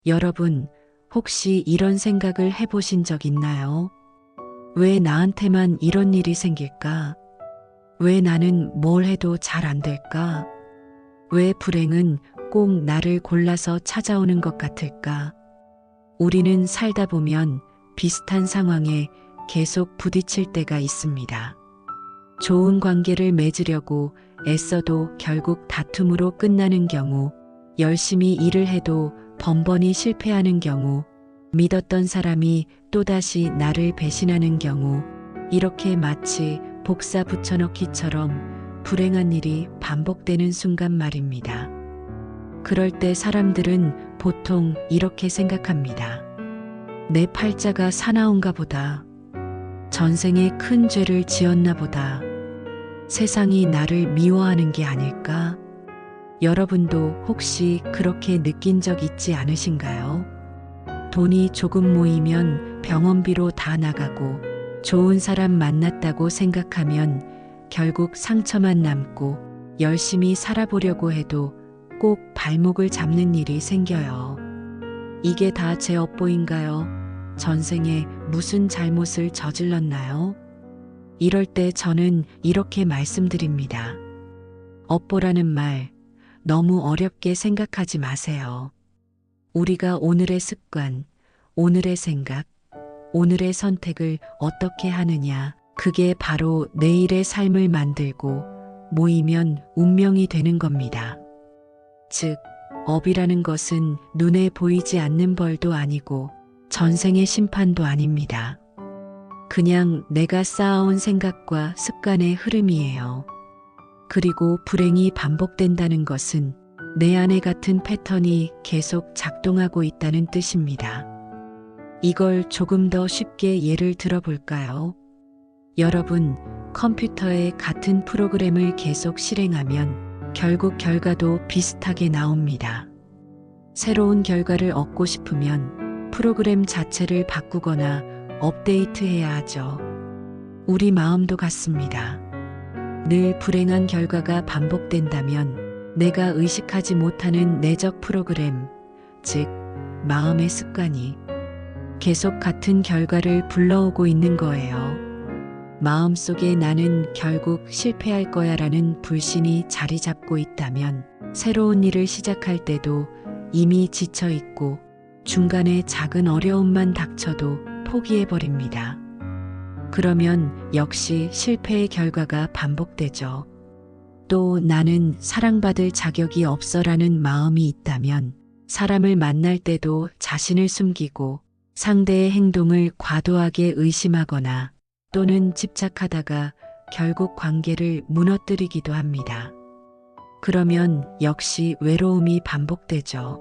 여러분, 혹시 이런 생각을 해보신 적 있나요? 왜 나한테만 이런 일이 생길까? 왜 나는 뭘 해도 잘 안 될까? 왜 불행은 꼭 나를 골라서 찾아오는 것 같을까? 우리는 살다 보면 비슷한 상황에 계속 부딪힐 때가 있습니다. 좋은 관계를 맺으려고 애써도 결국 다툼으로 끝나는 경우, 열심히 일을 해도 번번이 실패하는 경우, 믿었던 사람이 또다시 나를 배신하는 경우, 이렇게 마치 복사 붙여넣기처럼 불행한 일이 반복되는 순간 말입니다. 그럴 때 사람들은 보통 이렇게 생각합니다. 내 팔자가 사나운가 보다. 전생에 큰 죄를 지었나 보다. 세상이 나를 미워하는 게 아닐까? 여러분도 혹시 그렇게 느낀 적 있지 않으신가요? 돈이 조금 모이면 병원비로 다 나가고 좋은 사람 만났다고 생각하면 결국 상처만 남고 열심히 살아보려고 해도 꼭 발목을 잡는 일이 생겨요. 이게 다 제 업보인가요? 전생에 무슨 잘못을 저질렀나요? 이럴 때 저는 이렇게 말씀드립니다. 업보라는 말 너무 어렵게 생각하지 마세요. 우리가 오늘의 습관, 오늘의 생각, 오늘의 선택을 어떻게 하느냐, 그게 바로 내일의 삶을 만들고 모이면 운명이 되는 겁니다. 즉, 업이라는 것은 눈에 보이지 않는 벌도 아니고 전생의 심판도 아닙니다. 그냥 내가 쌓아온 생각과 습관의 흐름이에요. 그리고 불행이 반복된다는 것은 내 안에 같은 패턴이 계속 작동하고 있다는 뜻입니다. 이걸 조금 더 쉽게 예를 들어볼까요? 여러분, 컴퓨터에 같은 프로그램을 계속 실행하면 결국 결과도 비슷하게 나옵니다. 새로운 결과를 얻고 싶으면 프로그램 자체를 바꾸거나 업데이트해야 하죠. 우리 마음도 같습니다. 늘 불행한 결과가 반복된다면 내가 의식하지 못하는 내적 프로그램, 즉 마음의 습관이 계속 같은 결과를 불러오고 있는 거예요. 마음속에 나는 결국 실패할 거야라는 불신이 자리 잡고 있다면 새로운 일을 시작할 때도 이미 지쳐 있고 중간에 작은 어려움만 닥쳐도 포기해버립니다. 그러면 역시 실패의 결과가 반복되죠. 또 나는 사랑받을 자격이 없어라는 마음이 있다면 사람을 만날 때도 자신을 숨기고 상대의 행동을 과도하게 의심하거나 또는 집착하다가 결국 관계를 무너뜨리기도 합니다. 그러면 역시 외로움이 반복되죠.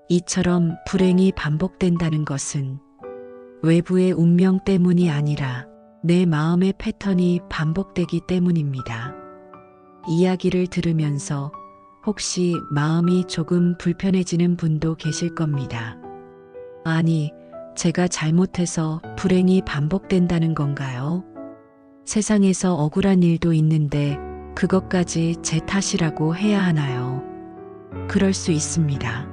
이처럼 불행이 반복된다는 것은 외부의 운명 때문이 아니라 내 마음의 패턴이 반복되기 때문입니다. 이야기를 들으면서 혹시 마음이 조금 불편해지는 분도 계실 겁니다. 아니, 제가 잘못해서 불행이 반복된다는 건가요? 세상에서 억울한 일도 있는데 그것까지 제 탓이라고 해야 하나요? 그럴 수 있습니다.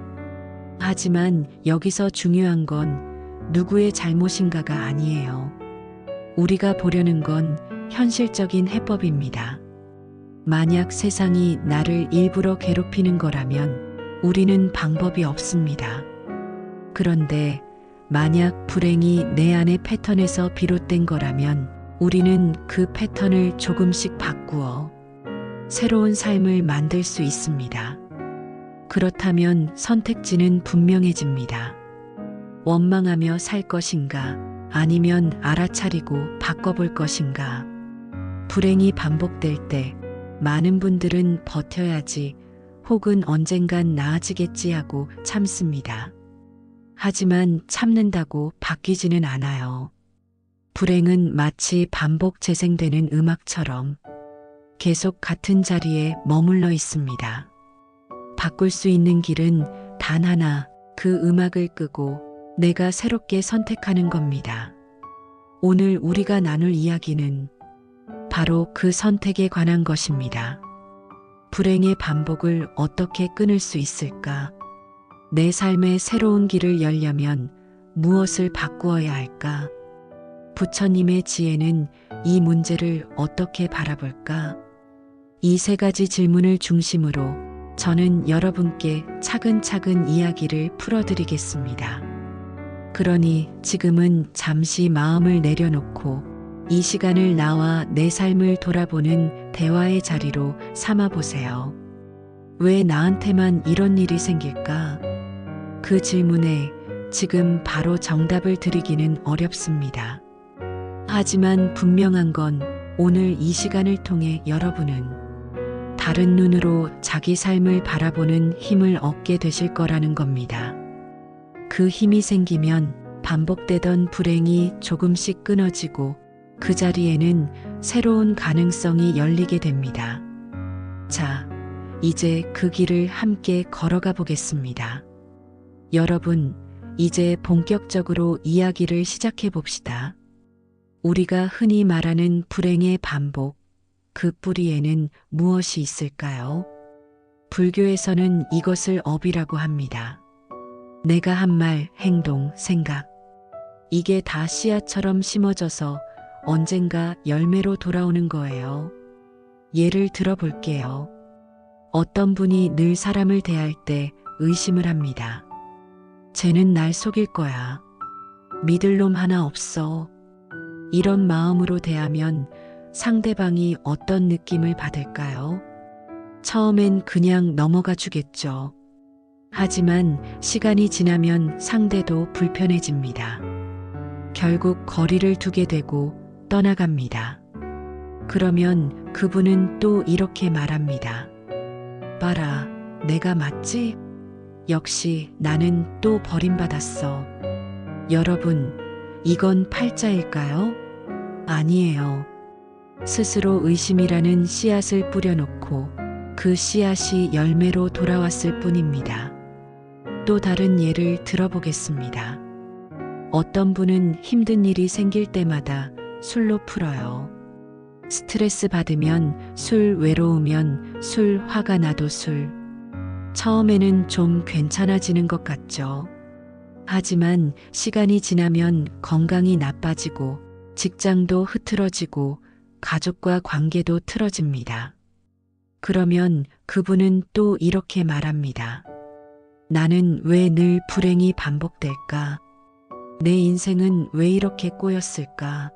하지만 여기서 중요한 건 누구의 잘못인가가 아니에요. 우리가 보려는 건 현실적인 해법입니다. 만약 세상이 나를 일부러 괴롭히는 거라면 우리는 방법이 없습니다. 그런데 만약 불행이 내 안의 패턴에서 비롯된 거라면 우리는 그 패턴을 조금씩 바꾸어 새로운 삶을 만들 수 있습니다. 그렇다면 선택지는 분명해집니다. 원망하며 살 것인가, 아니면 알아차리고 바꿔볼 것인가. 불행이 반복될 때 많은 분들은 버텨야지 혹은 언젠간 나아지겠지 하고 참습니다. 하지만 참는다고 바뀌지는 않아요. 불행은 마치 반복 재생되는 음악처럼 계속 같은 자리에 머물러 있습니다. 바꿀 수 있는 길은 단 하나, 그 음악을 끄고 내가 새롭게 선택하는 겁니다. 오늘 우리가 나눌 이야기는 바로 그 선택에 관한 것입니다. 불행의 반복을 어떻게 끊을 수 있을까? 내 삶의 새로운 길을 열려면 무엇을 바꾸어야 할까? 부처님의 지혜는 이 문제를 어떻게 바라볼까? 이 세 가지 질문을 중심으로 저는 여러분께 차근차근 이야기를 풀어드리겠습니다. 그러니 지금은 잠시 마음을 내려놓고 이 시간을 나와 내 삶을 돌아보는 대화의 자리로 삼아보세요. 왜 나한테만 이런 일이 생길까? 그 질문에 지금 바로 정답을 드리기는 어렵습니다. 하지만 분명한 건 오늘 이 시간을 통해 여러분은 다른 눈으로 자기 삶을 바라보는 힘을 얻게 되실 거라는 겁니다. 그 힘이 생기면 반복되던 불행이 조금씩 끊어지고 그 자리에는 새로운 가능성이 열리게 됩니다. 자, 이제 그 길을 함께 걸어가 보겠습니다. 여러분, 이제 본격적으로 이야기를 시작해 봅시다. 우리가 흔히 말하는 불행의 반복, 그 뿌리에는 무엇이 있을까요? 불교에서는 이것을 업이라고 합니다. 내가 한 말, 행동, 생각. 이게 다 씨앗처럼 심어져서 언젠가 열매로 돌아오는 거예요. 예를 들어 볼게요. 어떤 분이 늘 사람을 대할 때 의심을 합니다. 쟤는 날 속일 거야. 믿을 놈 하나 없어. 이런 마음으로 대하면 상대방이 어떤 느낌을 받을까요? 처음엔 그냥 넘어가 주겠죠. 하지만 시간이 지나면 상대도 불편해집니다. 결국 거리를 두게 되고 떠나갑니다. 그러면 그분은 또 이렇게 말합니다. 봐라, 내가 맞지? 역시 나는 또 버림받았어. 여러분, 이건 팔자일까요? 아니에요. 스스로 의심이라는 씨앗을 뿌려놓고 그 씨앗이 열매로 돌아왔을 뿐입니다. 또 다른 예를 들어보겠습니다. 어떤 분은 힘든 일이 생길 때마다 술로 풀어요. 스트레스 받으면 술, 외로우면 술, 화가 나도 술. 처음에는 좀 괜찮아지는 것 같죠. 하지만 시간이 지나면 건강이 나빠지고 직장도 흐트러지고 가족과 관계도 틀어집니다. 그러면 그분은 또 이렇게 말합니다. 나는 왜 늘 불행이 반복될까? 내 인생은 왜 이렇게 꼬였을까?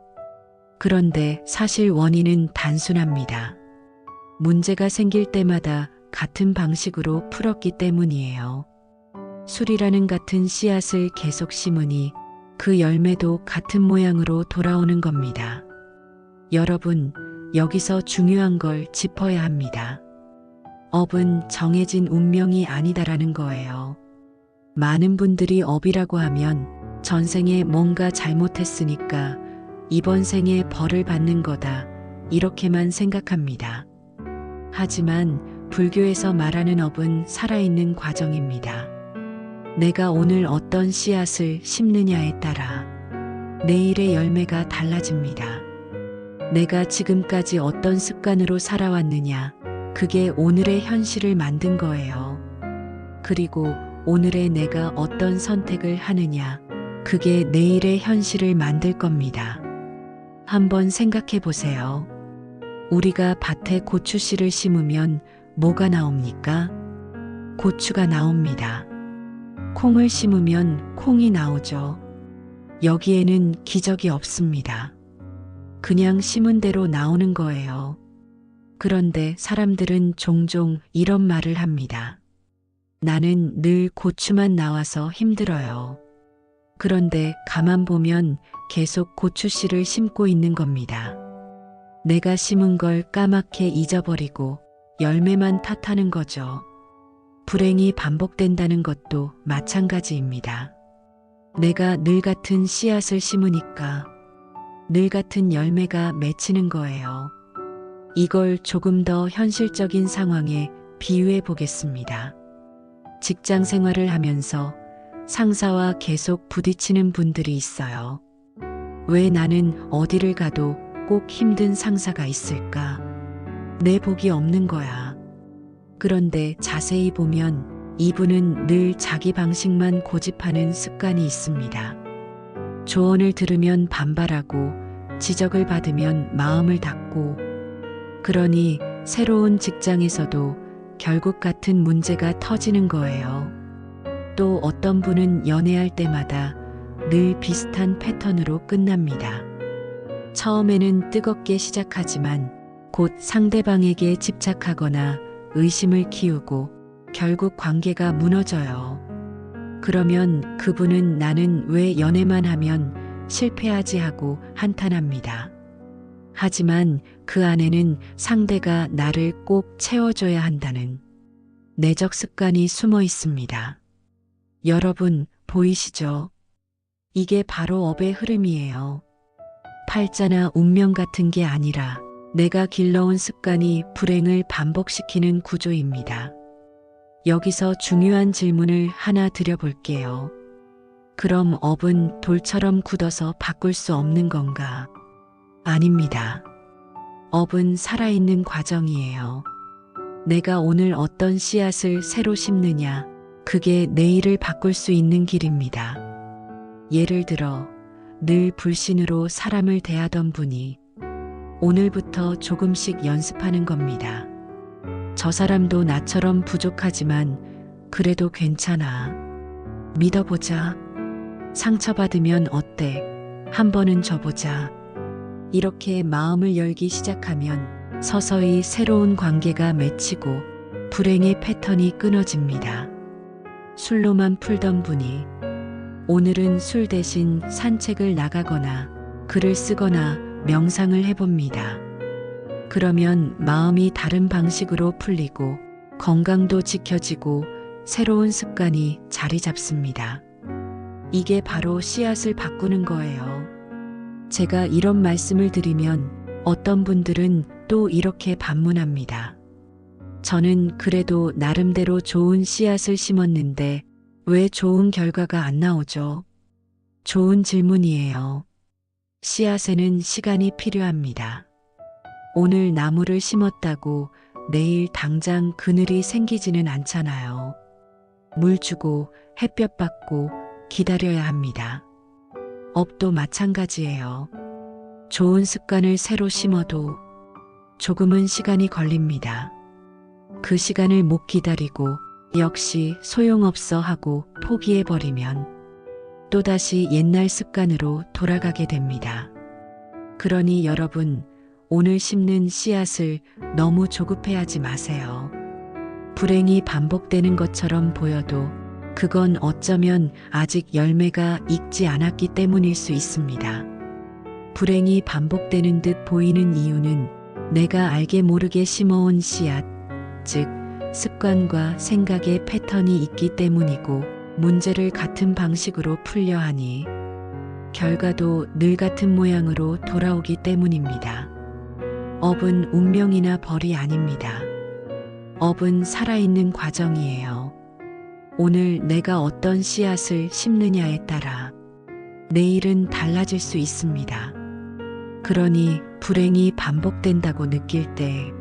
그런데 사실 원인은 단순합니다. 문제가 생길 때마다 같은 방식으로 풀었기 때문이에요. 술이라는 같은 씨앗을 계속 심으니 그 열매도 같은 모양으로 돌아오는 겁니다. 여러분, 여기서 중요한 걸 짚어야 합니다. 업은 정해진 운명이 아니다라는 거예요. 많은 분들이 업이라고 하면 전생에 뭔가 잘못했으니까 이번 생에 벌을 받는 거다, 이렇게만 생각합니다. 하지만 불교에서 말하는 업은 살아있는 과정입니다. 내가 오늘 어떤 씨앗을 심느냐에 따라 내일의 열매가 달라집니다. 내가 지금까지 어떤 습관으로 살아왔느냐, 그게 오늘의 현실을 만든 거예요. 그리고 오늘의 내가 어떤 선택을 하느냐, 그게 내일의 현실을 만들 겁니다. 한번 생각해 보세요. 우리가 밭에 고추씨를 심으면 뭐가 나옵니까? 고추가 나옵니다. 콩을 심으면 콩이 나오죠. 여기에는 기적이 없습니다. 그냥 심은 대로 나오는 거예요. 그런데 사람들은 종종 이런 말을 합니다. 나는 늘 고추만 나와서 힘들어요. 그런데 가만 보면 계속 고추씨를 심고 있는 겁니다. 내가 심은 걸 까맣게 잊어버리고 열매만 탓하는 거죠. 불행이 반복된다는 것도 마찬가지입니다. 내가 늘 같은 씨앗을 심으니까 늘 같은 열매가 맺히는 거예요. 이걸 조금 더 현실적인 상황에 비유해 보겠습니다. 직장 생활을 하면서 상사와 계속 부딪히는 분들이 있어요. 왜 나는 어디를 가도 꼭 힘든 상사가 있을까? 내 복이 없는 거야. 그런데 자세히 보면 이분은 늘 자기 방식만 고집하는 습관이 있습니다. 조언을 들으면 반발하고 지적을 받으면 마음을 닫고, 그러니 새로운 직장에서도 결국 같은 문제가 터지는 거예요. 또 어떤 분은 연애할 때마다 늘 비슷한 패턴으로 끝납니다. 처음에는 뜨겁게 시작하지만 곧 상대방에게 집착하거나 의심을 키우고 결국 관계가 무너져요. 그러면 그분은 나는 왜 연애만 하면 실패하지 하고 한탄합니다. 하지만 그 안에는 상대가 나를 꼭 채워줘야 한다는 내적 습관이 숨어 있습니다. 여러분, 보이시죠? 이게 바로 업의 흐름이에요. 팔자나 운명 같은 게 아니라 내가 길러온 습관이 불행을 반복시키는 구조입니다. 여기서 중요한 질문을 하나 드려볼게요. 그럼 업은 돌처럼 굳어서 바꿀 수 없는 건가? 아닙니다. 업은 살아있는 과정이에요. 내가 오늘 어떤 씨앗을 새로 심느냐, 그게 내일을 바꿀 수 있는 길입니다. 예를 들어 늘 불신으로 사람을 대하던 분이 오늘부터 조금씩 연습하는 겁니다. 저 사람도 나처럼 부족하지만 그래도 괜찮아. 믿어보자. 상처받으면 어때? 한 번은 져보자. 이렇게 마음을 열기 시작하면 서서히 새로운 관계가 맺히고 불행의 패턴이 끊어집니다. 술로만 풀던 분이 오늘은 술 대신 산책을 나가거나 글을 쓰거나 명상을 해봅니다. 그러면 마음이 다른 방식으로 풀리고 건강도 지켜지고 새로운 습관이 자리 잡습니다. 이게 바로 씨앗을 바꾸는 거예요. 제가 이런 말씀을 드리면 어떤 분들은 또 이렇게 반문합니다. 저는 그래도 나름대로 좋은 씨앗을 심었는데 왜 좋은 결과가 안 나오죠? 좋은 질문이에요. 씨앗에는 시간이 필요합니다. 오늘 나무를 심었다고 내일 당장 그늘이 생기지는 않잖아요. 물 주고 햇볕 받고 기다려야 합니다. 업도 마찬가지예요. 좋은 습관을 새로 심어도 조금은 시간이 걸립니다. 그 시간을 못 기다리고 역시 소용없어 하고 포기해버리면 또다시 옛날 습관으로 돌아가게 됩니다. 그러니 여러분, 오늘 심는 씨앗을 너무 조급해하지 마세요. 불행이 반복되는 것처럼 보여도 그건 어쩌면 아직 열매가 익지 않았기 때문일 수 있습니다. 불행이 반복되는 듯 보이는 이유는 내가 알게 모르게 심어온 씨앗, 즉 습관과 생각의 패턴이 있기 때문이고, 문제를 같은 방식으로 풀려 하니 결과도 늘 같은 모양으로 돌아오기 때문입니다. 업은 운명이나 벌이 아닙니다. 업은 살아있는 과정이에요. 오늘 내가 어떤 씨앗을 심느냐에 따라 내일은 달라질 수 있습니다. 그러니 불행이 반복된다고 느낄 때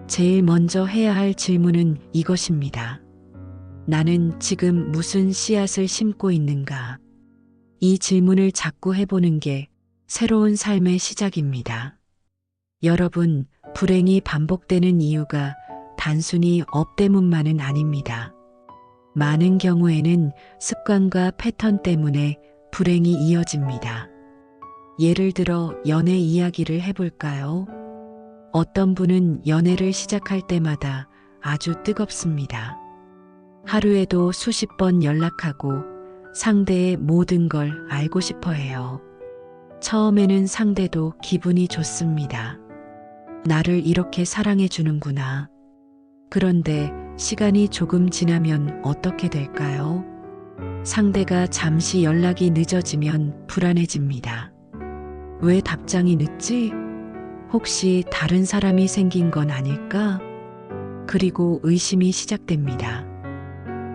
제일 먼저 해야 할 질문은 이것입니다. 나는 지금 무슨 씨앗을 심고 있는가? 이 질문을 자꾸 해보는 게 새로운 삶의 시작입니다. 여러분, 불행이 반복되는 이유가 단순히 업 때문만은 아닙니다. 많은 경우에는 습관과 패턴 때문에 불행이 이어집니다. 예를 들어 연애 이야기를 해볼까요? 어떤 분은 연애를 시작할 때마다 아주 뜨겁습니다. 하루에도 수십 번 연락하고 상대의 모든 걸 알고 싶어 해요. 처음에는 상대도 기분이 좋습니다. 나를 이렇게 사랑해 주는구나. 그런데 시간이 조금 지나면 어떻게 될까요? 상대가 잠시 연락이 늦어지면 불안해집니다. 왜 답장이 늦지? 혹시 다른 사람이 생긴 건 아닐까? 그리고 의심이 시작됩니다.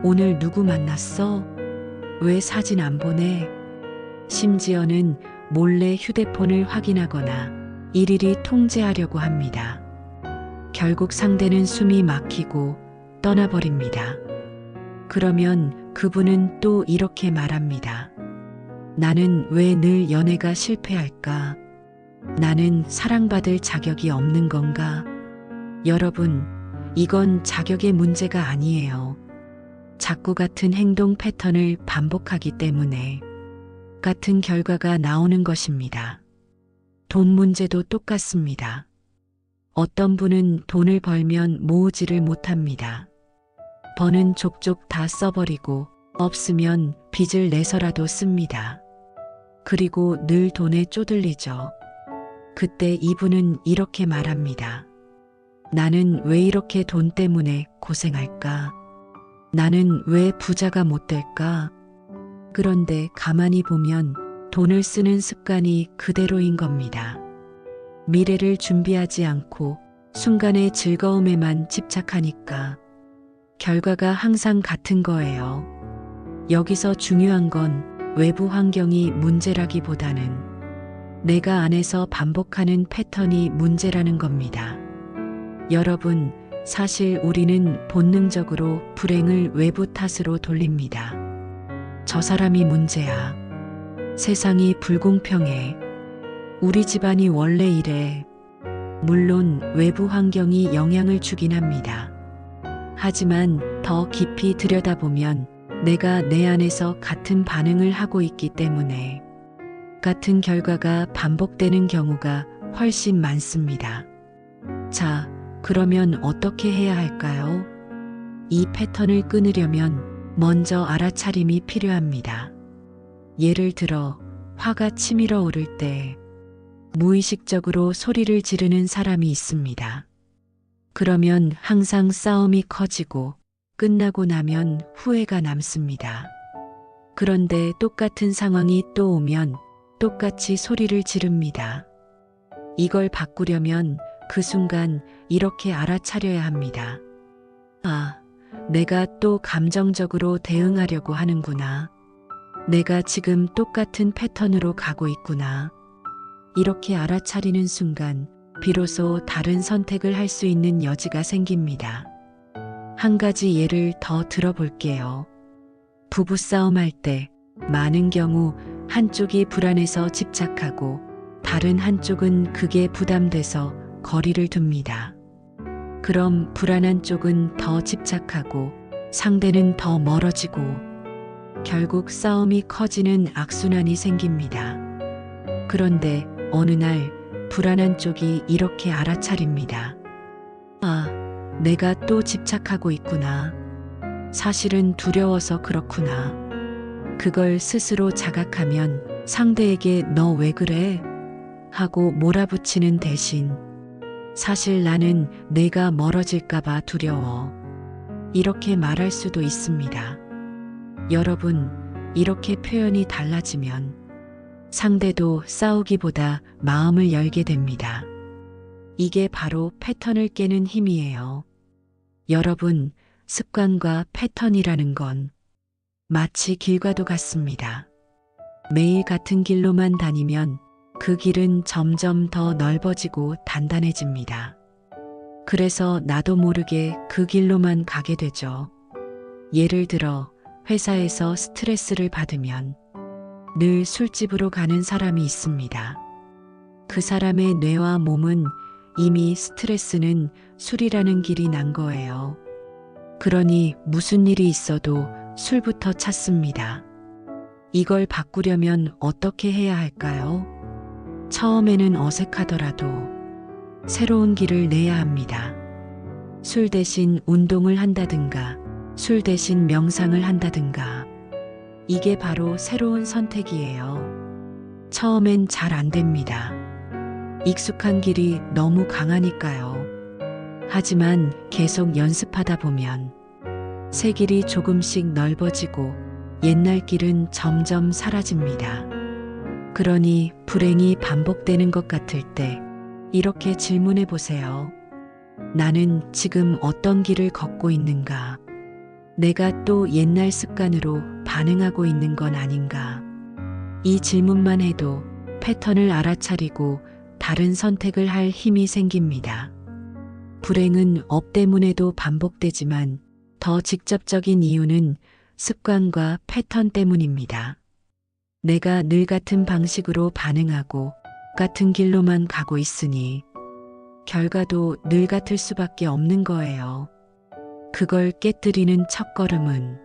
오늘 누구 만났어? 왜 사진 안 보내? 심지어는 몰래 휴대폰을 확인하거나 일일이 통제하려고 합니다. 결국 상대는 숨이 막히고 떠나버립니다. 그러면 그분은 또 이렇게 말합니다. 나는 왜 늘 연애가 실패할까? 나는 사랑받을 자격이 없는 건가? 여러분, 이건 자격의 문제가 아니에요. 자꾸 같은 행동 패턴을 반복하기 때문에 같은 결과가 나오는 것입니다. 돈 문제도 똑같습니다. 어떤 분은 돈을 벌면 모으지를 못합니다. 버는 족족 다 써버리고 없으면 빚을 내서라도 씁니다. 그리고 늘 돈에 쪼들리죠. 그때 이분은 이렇게 말합니다. 나는 왜 이렇게 돈 때문에 고생할까? 나는 왜 부자가 못 될까? 그런데 가만히 보면 돈을 쓰는 습관이 그대로인 겁니다. 미래를 준비하지 않고 순간의 즐거움에만 집착하니까 결과가 항상 같은 거예요. 여기서 중요한 건 외부 환경이 문제라기보다는 내가 안에서 반복하는 패턴이 문제라는 겁니다. 여러분, 사실 우리는 본능적으로 불행을 외부 탓으로 돌립니다. 저 사람이 문제야. 세상이 불공평해. 우리 집안이 원래 이래. 물론 외부 환경이 영향을 주긴 합니다. 하지만 더 깊이 들여다보면 내가 내 안에서 같은 반응을 하고 있기 때문에 같은 결과가 반복되는 경우가 훨씬 많습니다. 자, 그러면 어떻게 해야 할까요? 이 패턴을 끊으려면 먼저 알아차림이 필요합니다. 예를 들어 화가 치밀어 오를 때 무의식적으로 소리를 지르는 사람이 있습니다. 그러면 항상 싸움이 커지고 끝나고 나면 후회가 남습니다. 그런데 똑같은 상황이 또 오면 똑같이 소리를 지릅니다. 이걸 바꾸려면 그 순간 이렇게 알아차려야 합니다. 아, 내가 또 감정적으로 대응하려고 하는구나. 내가 지금 똑같은 패턴으로 가고 있구나. 이렇게 알아차리는 순간 비로소 다른 선택을 할 수 있는 여지가 생깁니다. 한 가지 예를 더 들어볼게요. 부부싸움 할 때 많은 경우 한쪽이 불안해서 집착하고 다른 한쪽은 그게 부담돼서 거리를 둡니다. 그럼 불안한 쪽은 더 집착하고 상대는 더 멀어지고 결국 싸움이 커지는 악순환이 생깁니다. 그런데 어느 날 불안한 쪽이 이렇게 알아차립니다. 아, 내가 또 집착하고 있구나. 사실은 두려워서 그렇구나. 그걸 스스로 자각하면 상대에게 너 왜 그래? 하고 몰아붙이는 대신 사실 나는 내가 멀어질까봐 두려워. 이렇게 말할 수도 있습니다. 여러분, 이렇게 표현이 달라지면 상대도 싸우기보다 마음을 열게 됩니다. 이게 바로 패턴을 깨는 힘이에요. 여러분, 습관과 패턴이라는 건 마치 길과도 같습니다. 매일 같은 길로만 다니면 그 길은 점점 더 넓어지고 단단해집니다. 그래서 나도 모르게 그 길로만 가게 되죠. 예를 들어 회사에서 스트레스를 받으면 늘 술집으로 가는 사람이 있습니다. 그 사람의 뇌와 몸은 이미 스트레스는 술이라는 길이 난 거예요. 그러니 무슨 일이 있어도 술부터 찾습니다. 이걸 바꾸려면 어떻게 해야 할까요? 처음에는 어색하더라도 새로운 길을 내야 합니다. 술 대신 운동을 한다든가, 술 대신 명상을 한다든가. 이게 바로 새로운 선택이에요. 처음엔 잘 안 됩니다. 익숙한 길이 너무 강하니까요. 하지만 계속 연습하다 보면 새 길이 조금씩 넓어지고 옛날 길은 점점 사라집니다. 그러니 불행이 반복되는 것 같을 때 이렇게 질문해 보세요. 나는 지금 어떤 길을 걷고 있는가? 내가 또 옛날 습관으로 반응하고 있는 건 아닌가? 이 질문만 해도 패턴을 알아차리고 다른 선택을 할 힘이 생깁니다. 불행은 업 때문에도 반복되지만 더 직접적인 이유는 습관과 패턴 때문입니다. 내가 늘 같은 방식으로 반응하고 같은 길로만 가고 있으니 결과도 늘 같을 수밖에 없는 거예요. 그걸 깨뜨리는 첫걸음은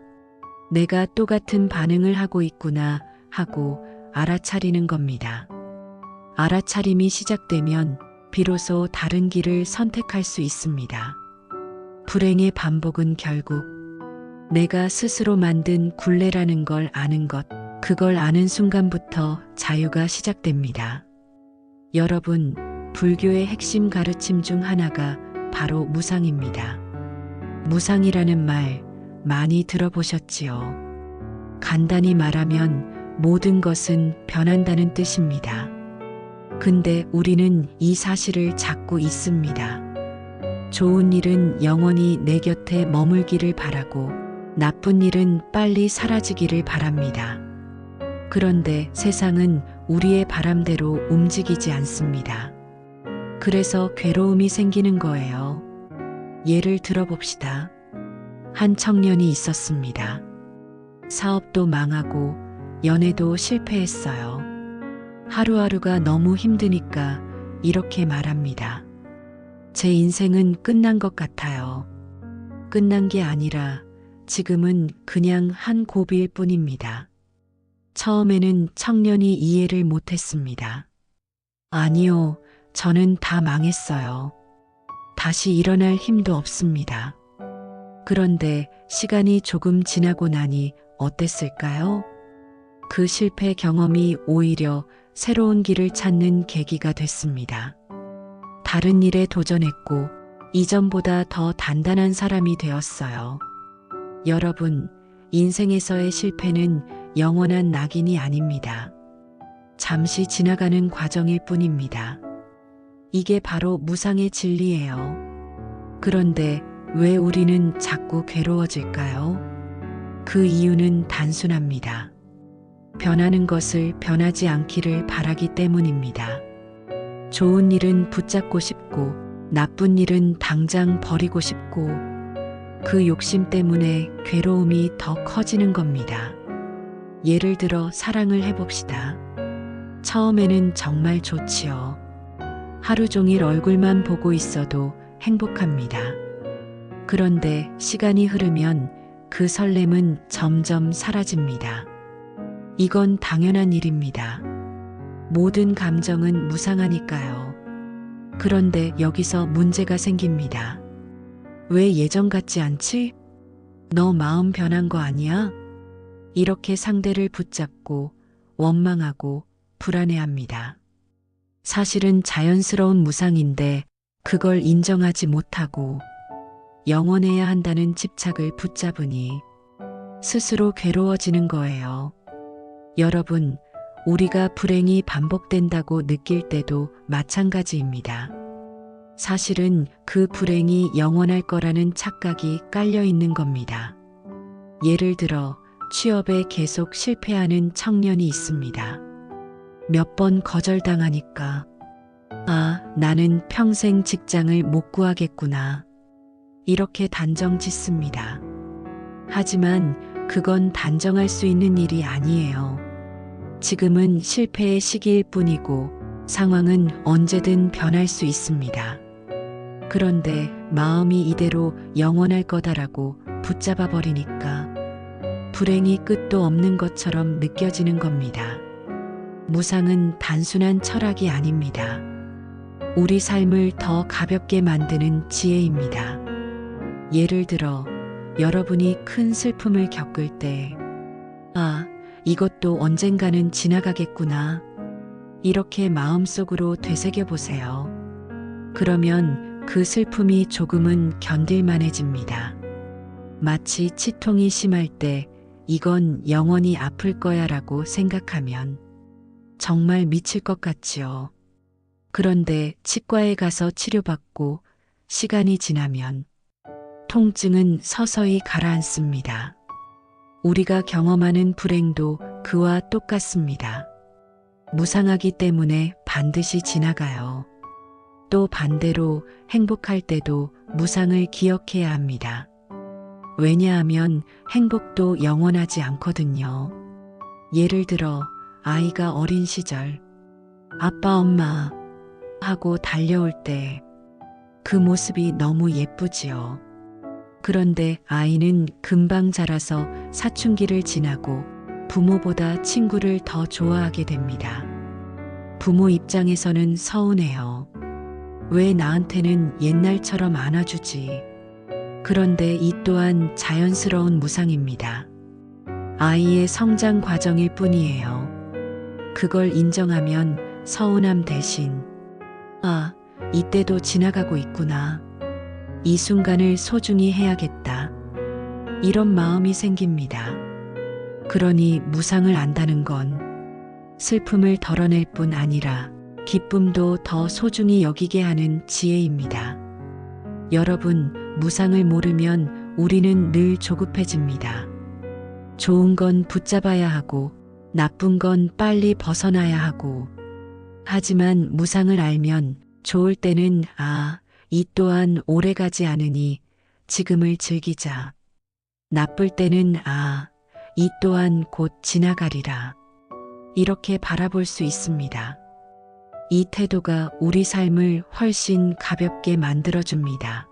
내가 똑같은 반응을 하고 있구나 하고 알아차리는 겁니다. 알아차림이 시작되면 비로소 다른 길을 선택할 수 있습니다. 불행의 반복은 결국 내가 스스로 만든 굴레라는 걸 아는 것, 그걸 아는 순간부터 자유가 시작됩니다. 여러분, 불교의 핵심 가르침 중 하나가 바로 무상입니다. 무상이라는 말 많이 들어보셨지요? 간단히 말하면 모든 것은 변한다는 뜻입니다. 근데 우리는 이 사실을 찾고 있습니다. 좋은 일은 영원히 내 곁에 머물기를 바라고 나쁜 일은 빨리 사라지기를 바랍니다. 그런데 세상은 우리의 바람대로 움직이지 않습니다. 그래서 괴로움이 생기는 거예요. 예를 들어봅시다. 한 청년이 있었습니다. 사업도 망하고 연애도 실패했어요. 하루하루가 너무 힘드니까 이렇게 말합니다. 제 인생은 끝난 것 같아요. 끝난 게 아니라 지금은 그냥 한 고비일 뿐입니다. 처음에는 청년이 이해를 못했습니다. 아니요, 저는 다 망했어요. 다시 일어날 힘도 없습니다. 그런데 시간이 조금 지나고 나니 어땠을까요? 그 실패 경험이 오히려 새로운 길을 찾는 계기가 됐습니다. 다른 일에 도전했고 이전보다 더 단단한 사람이 되었어요. 여러분, 인생에서의 실패는 영원한 낙인이 아닙니다. 잠시 지나가는 과정일 뿐입니다. 이게 바로 무상의 진리예요. 그런데 왜 우리는 자꾸 괴로워질까요? 그 이유는 단순합니다. 변하는 것을 변하지 않기를 바라기 때문입니다. 좋은 일은 붙잡고 싶고 나쁜 일은 당장 버리고 싶고 그 욕심 때문에 괴로움이 더 커지는 겁니다. 예를 들어 사랑을 해봅시다. 처음에는 정말 좋지요. 하루 종일 얼굴만 보고 있어도 행복합니다. 그런데 시간이 흐르면 그 설렘은 점점 사라집니다. 이건 당연한 일입니다. 모든 감정은 무상하니까요. 그런데 여기서 문제가 생깁니다. 왜 예전 같지 않지? 너 마음 변한 거 아니야? 이렇게 상대를 붙잡고 원망하고 불안해합니다. 사실은 자연스러운 무상인데 그걸 인정하지 못하고 영원해야 한다는 집착을 붙잡으니 스스로 괴로워지는 거예요. 여러분, 우리가 불행이 반복된다고 느낄 때도 마찬가지입니다. 사실은 그 불행이 영원할 거라는 착각이 깔려 있는 겁니다. 예를 들어 취업에 계속 실패하는 청년이 있습니다. 몇 번 거절당하니까 나는 평생 직장을 못 구하겠구나. 이렇게 단정 짓습니다. 하지만 그건 단정할 수 있는 일이 아니에요. 지금은 실패의 시기일 뿐이고 상황은 언제든 변할 수 있습니다. 그런데 마음이 이대로 영원할 거다라고 붙잡아 버리니까 불행이 끝도 없는 것처럼 느껴지는 겁니다. 무상은 단순한 철학이 아닙니다. 우리 삶을 더 가볍게 만드는 지혜입니다. 예를 들어 여러분이 큰 슬픔을 겪을 때 이것도 언젠가는 지나가겠구나. 이렇게 마음속으로 되새겨 보세요. 그러면 그 슬픔이 조금은 견딜만해집니다. 마치 치통이 심할 때 이건 영원히 아플 거야 라고 생각하면 정말 미칠 것 같지요. 그런데 치과에 가서 치료받고 시간이 지나면 통증은 서서히 가라앉습니다. 우리가 경험하는 불행도 그와 똑같습니다. 무상하기 때문에 반드시 지나가요. 또 반대로 행복할 때도 무상을 기억해야 합니다. 왜냐하면 행복도 영원하지 않거든요. 예를 들어 아이가 어린 시절 아빠 엄마 하고 달려올 때 그 모습이 너무 예쁘지요. 그런데 아이는 금방 자라서 사춘기를 지나고 부모보다 친구를 더 좋아하게 됩니다. 부모 입장에서는 서운해요. 왜 나한테는 옛날처럼 안아주지? 그런데 이 또한 자연스러운 무상입니다. 아이의 성장 과정일 뿐이에요. 그걸 인정하면 서운함 대신 아, 이때도 지나가고 있구나. 이 순간을 소중히 해야겠다. 이런 마음이 생깁니다. 그러니 무상을 안다는 건 슬픔을 덜어낼 뿐 아니라 기쁨도 더 소중히 여기게 하는 지혜입니다. 여러분, 무상을 모르면 우리는 늘 조급해집니다. 좋은 건 붙잡아야 하고 나쁜 건 빨리 벗어나야 하고 하지만 무상을 알면 좋을 때는 이 또한 오래가지 않으니 지금을 즐기자. 나쁠 때는 이 또한 곧 지나가리라. 이렇게 바라볼 수 있습니다. 이 태도가 우리 삶을 훨씬 가볍게 만들어줍니다.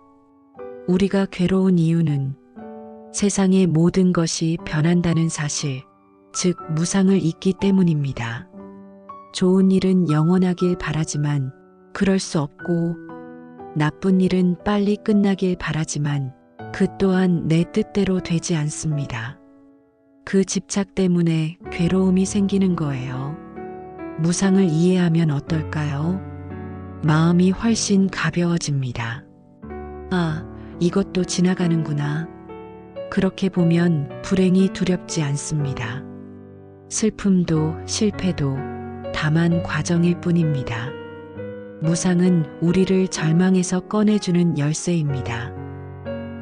우리가 괴로운 이유는 세상의 모든 것이 변한다는 사실, 즉 무상을 잊기 때문입니다. 좋은 일은 영원하길 바라지만 그럴 수 없고 나쁜 일은 빨리 끝나길 바라지만 그 또한 내 뜻대로 되지 않습니다. 그 집착 때문에 괴로움이 생기는 거예요. 무상을 이해하면 어떨까요? 마음이 훨씬 가벼워집니다. 이것도 지나가는구나. 그렇게 보면 불행이 두렵지 않습니다. 슬픔도 실패도 다만 과정일 뿐입니다. 무상은 우리를 절망에서 꺼내주는 열쇠입니다.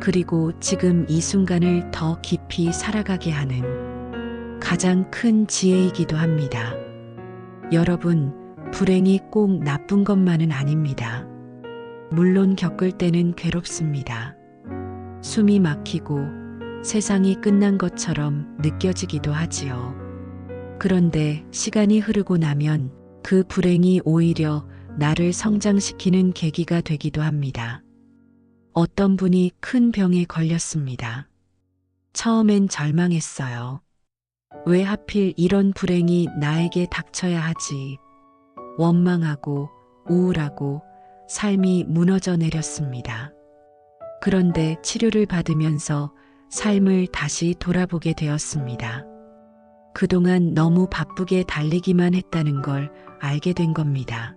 그리고 지금 이 순간을 더 깊이 살아가게 하는 가장 큰 지혜이기도 합니다. 여러분, 불행이 꼭 나쁜 것만은 아닙니다. 물론 겪을 때는 괴롭습니다. 숨이 막히고 세상이 끝난 것처럼 느껴지기도 하지요. 그런데 시간이 흐르고 나면 그 불행이 오히려 나를 성장시키는 계기가 되기도 합니다. 어떤 분이 큰 병에 걸렸습니다. 처음엔 절망했어요. 왜 하필 이런 불행이 나에게 닥쳐야 하지? 원망하고 우울하고 삶이 무너져 내렸습니다. 그런데 치료를 받으면서 삶을 다시 돌아보게 되었습니다. 그동안 너무 바쁘게 달리기만 했다는 걸 알게 된 겁니다.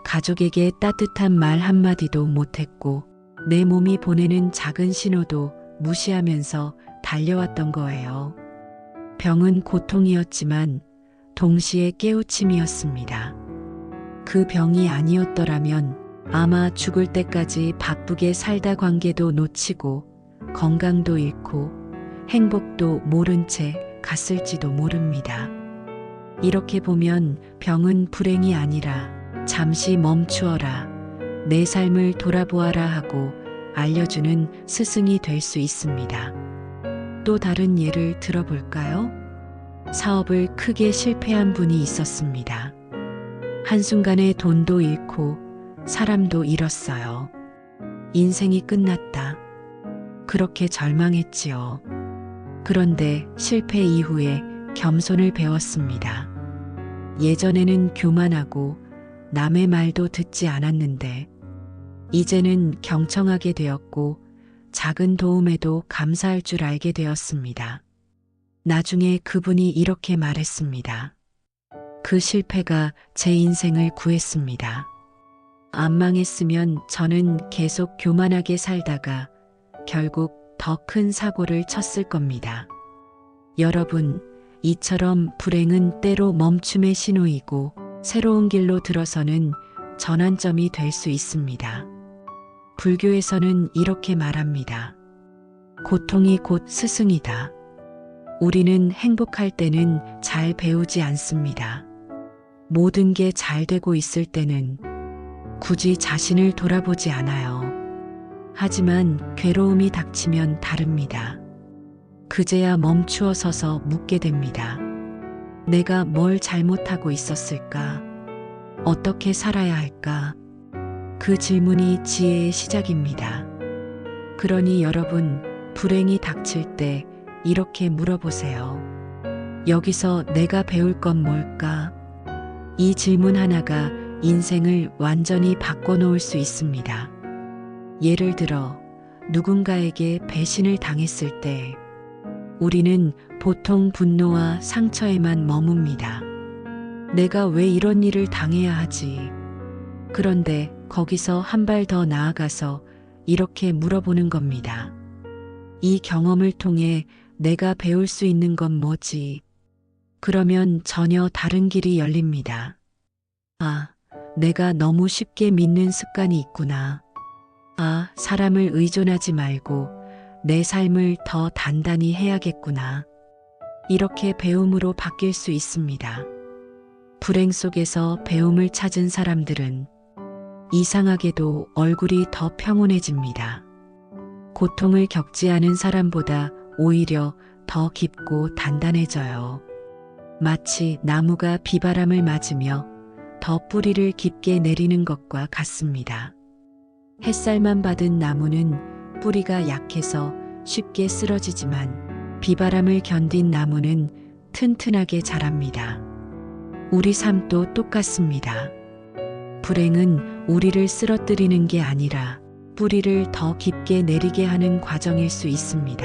가족에게 따뜻한 말 한마디도 못했고 내 몸이 보내는 작은 신호도 무시하면서 달려왔던 거예요. 병은 고통이었지만 동시에 깨우침이었습니다. 그 병이 아니었더라면 아마 죽을 때까지 바쁘게 살다 관계도 놓치고 건강도 잃고 행복도 모른 채 갔을지도 모릅니다. 이렇게 보면 병은 불행이 아니라 잠시 멈추어라, 내 삶을 돌아보아라 하고 알려주는 스승이 될 수 있습니다. 또 다른 예를 들어볼까요? 사업을 크게 실패한 분이 있었습니다. 한순간에 돈도 잃고 사람도 잃었어요. 인생이 끝났다. 그렇게 절망했지요. 그런데 실패 이후에 겸손을 배웠습니다. 예전에는 교만하고 남의 말도 듣지 않았는데 이제는 경청하게 되었고 작은 도움에도 감사할 줄 알게 되었습니다. 나중에 그분이 이렇게 말했습니다. 그 실패가 제 인생을 구했습니다. 안 망했으면 저는 계속 교만하게 살다가 결국 더 큰 사고를 쳤을 겁니다. 여러분, 이처럼 불행은 때로 멈춤의 신호이고 새로운 길로 들어서는 전환점이 될 수 있습니다. 불교에서는 이렇게 말합니다. 고통이 곧 스승이다. 우리는 행복할 때는 잘 배우지 않습니다. 모든 게 잘 되고 있을 때는 굳이 자신을 돌아보지 않아요. 하지만 괴로움이 닥치면 다릅니다. 그제야 멈추어 서서 묻게 됩니다. 내가 뭘 잘못하고 있었을까? 어떻게 살아야 할까? 그 질문이 지혜의 시작입니다. 그러니 여러분, 불행이 닥칠 때 이렇게 물어보세요. 여기서 내가 배울 건 뭘까? 이 질문 하나가 인생을 완전히 바꿔놓을 수 있습니다. 예를 들어, 누군가에게 배신을 당했을 때 우리는 보통 분노와 상처에만 머뭅니다. 내가 왜 이런 일을 당해야 하지? 그런데 거기서 한 발 더 나아가서 이렇게 물어보는 겁니다. 이 경험을 통해 내가 배울 수 있는 건 뭐지? 그러면 전혀 다른 길이 열립니다. 아, 내가 너무 쉽게 믿는 습관이 있구나. 아, 사람을 의존하지 말고 내 삶을 더 단단히 해야겠구나. 이렇게 배움으로 바뀔 수 있습니다. 불행 속에서 배움을 찾은 사람들은 이상하게도 얼굴이 더 평온해집니다. 고통을 겪지 않은 사람보다 오히려 더 깊고 단단해져요. 마치 나무가 비바람을 맞으며 더 뿌리를 깊게 내리는 것과 같습니다. 햇살만 받은 나무는 뿌리가 약해서 쉽게 쓰러지지만 비바람을 견딘 나무는 튼튼하게 자랍니다. 우리 삶도 똑같습니다. 불행은 우리를 쓰러뜨리는 게 아니라 뿌리를 더 깊게 내리게 하는 과정일 수 있습니다.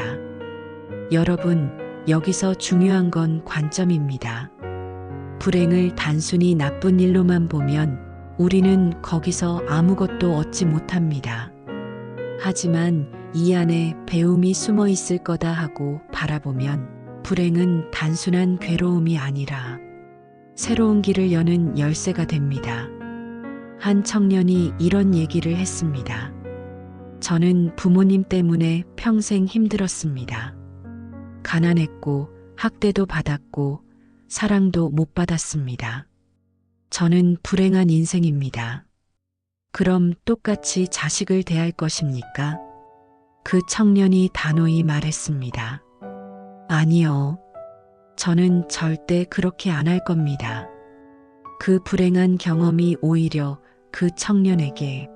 여러분, 여기서 중요한 건 관점입니다. 불행을 단순히 나쁜 일로만 보면 우리는 거기서 아무것도 얻지 못합니다. 하지만 이 안에 배움이 숨어 있을 거다 하고 바라보면 불행은 단순한 괴로움이 아니라 새로운 길을 여는 열쇠가 됩니다. 한 청년이 이런 얘기를 했습니다. 저는 부모님 때문에 평생 힘들었습니다. 가난했고 학대도 받았고 사랑도 못 받았습니다. 저는 불행한 인생입니다. 그럼 똑같이 자식을 대할 것입니까? 그 청년이 단호히 말했습니다. 아니요. 저는 절대 그렇게 안 할 겁니다. 그 불행한 경험이 오히려 그 청년에게